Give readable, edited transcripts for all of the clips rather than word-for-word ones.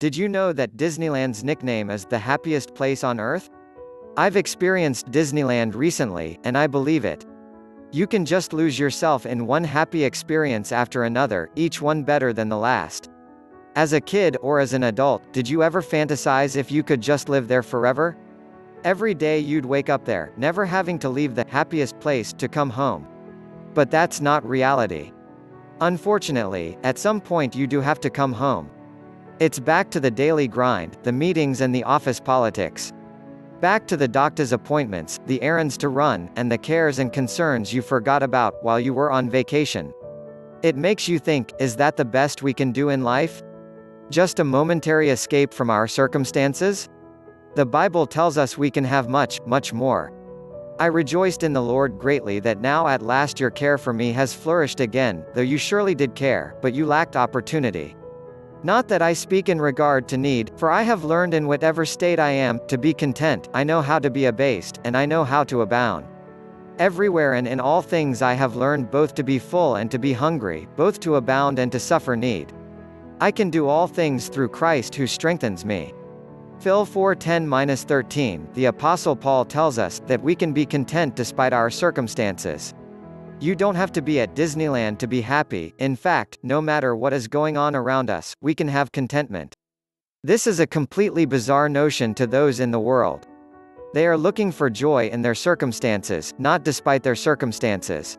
Did you know that Disneyland's nickname is the happiest place on Earth? I've experienced Disneyland recently, and I believe it. You can just lose yourself in one happy experience after another, each one better than the last. As a kid or as an adult, did you ever fantasize if you could just live there forever? Every day you'd wake up there, never having to leave the happiest place to come home. But that's not reality. Unfortunately, at some point you do have to come home. It's back to the daily grind, the meetings and the office politics. Back to the doctor's appointments, the errands to run, and the cares and concerns you forgot about while you were on vacation. It makes you think, is that the best we can do in life? Just a momentary escape from our circumstances? The Bible tells us we can have much, much more. I rejoiced in the Lord greatly that now at last your care for me has flourished again, though you surely did care, but you lacked opportunity. Not that I speak in regard to need, for I have learned in whatever state I am, to be content. I know how to be abased, and I know how to abound. Everywhere and in all things I have learned both to be full and to be hungry, both to abound and to suffer need. I can do all things through Christ who strengthens me. Phil 4:10-13, the Apostle Paul tells us that we can be content despite our circumstances. You don't have to be at Disneyland to be happy. In fact, no matter what is going on around us, we can have contentment. This is a completely bizarre notion to those in the world. They are looking for joy in their circumstances, not despite their circumstances.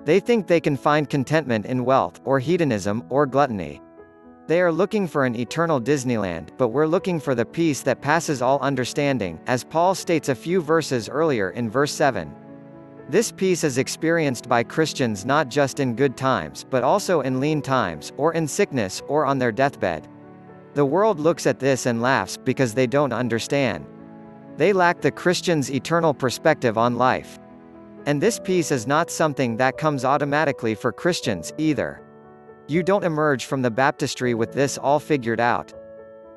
They think they can find contentment in wealth, or hedonism, or gluttony. They are looking for an eternal Disneyland, but we're looking for the peace that passes all understanding, as Paul states a few verses earlier in verse 7. This peace is experienced by Christians not just in good times, but also in lean times, or in sickness, or on their deathbed. The world looks at this and laughs, because they don't understand. They lack the Christian's eternal perspective on life. And this peace is not something that comes automatically for Christians, either. You don't emerge from the baptistry with this all figured out.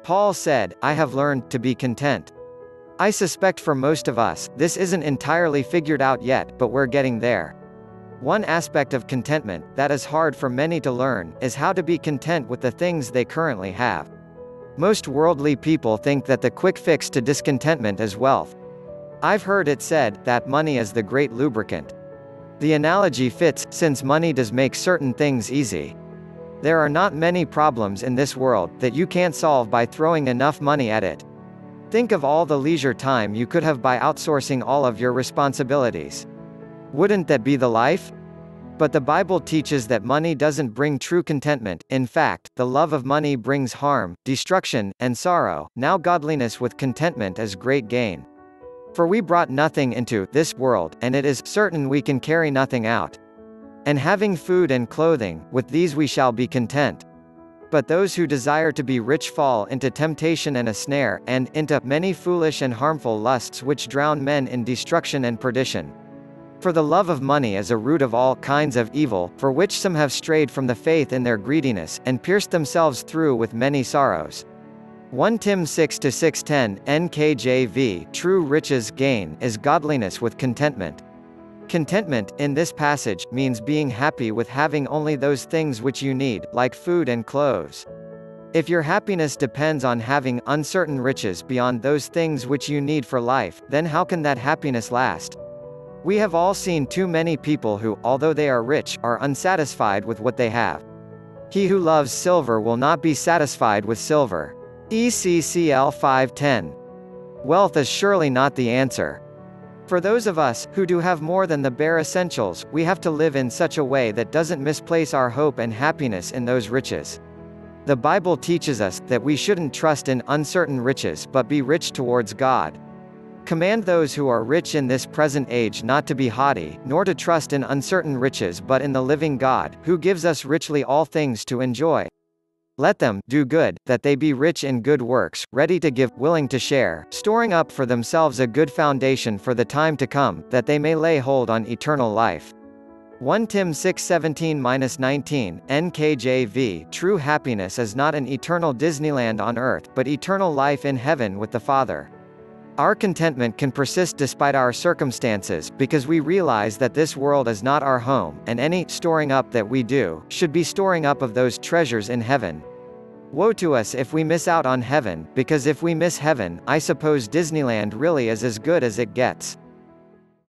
Paul said, I have learned to be content. I suspect for most of us, this isn't entirely figured out yet, but we're getting there. One aspect of contentment, that is hard for many to learn, is how to be content with the things they currently have. Most worldly people think that the quick fix to discontentment is wealth. I've heard it said, that money is the great lubricant. The analogy fits, since money does make certain things easy. There are not many problems in this world that you can't solve by throwing enough money at it. Think of all the leisure time you could have by outsourcing all of your responsibilities. Wouldn't that be the life? But the Bible teaches that money doesn't bring true contentment. In fact, the love of money brings harm, destruction, and sorrow. Now godliness with contentment is great gain. For we brought nothing into this world, and it is certain we can carry nothing out. And having food and clothing, with these we shall be content. But those who desire to be rich fall into temptation and a snare, and into many foolish and harmful lusts which drown men in destruction and perdition. For the love of money is a root of all kinds of evil, for which some have strayed from the faith in their greediness, and pierced themselves through with many sorrows. 1 Tim 6-6:10, NKJV, true riches gain is godliness with contentment. Contentment, in this passage, means being happy with having only those things which you need, like food and clothes. If your happiness depends on having uncertain riches beyond those things which you need for life, then how can that happiness last? We have all seen too many people who, although they are rich, are unsatisfied with what they have. He who loves silver will not be satisfied with silver. ECCL 5:10. Wealth is surely not the answer. For those of us, who do have more than the bare essentials, we have to live in such a way that doesn't misplace our hope and happiness in those riches. The Bible teaches us that we shouldn't trust in uncertain riches but be rich towards God. Command those who are rich in this present age not to be haughty, nor to trust in uncertain riches but in the living God, who gives us richly all things to enjoy. Let them do good, that they be rich in good works, ready to give, willing to share, storing up for themselves a good foundation for the time to come, that they may lay hold on eternal life. 1 Tim 6:17-19, NKJV, true happiness is not an eternal Disneyland on earth, but eternal life in heaven with the Father. Our contentment can persist despite our circumstances, because we realize that this world is not our home, and any storing up that we do, should be storing up of those treasures in heaven. Woe to us if we miss out on heaven, because if we miss heaven, I suppose Disneyland really is as good as it gets.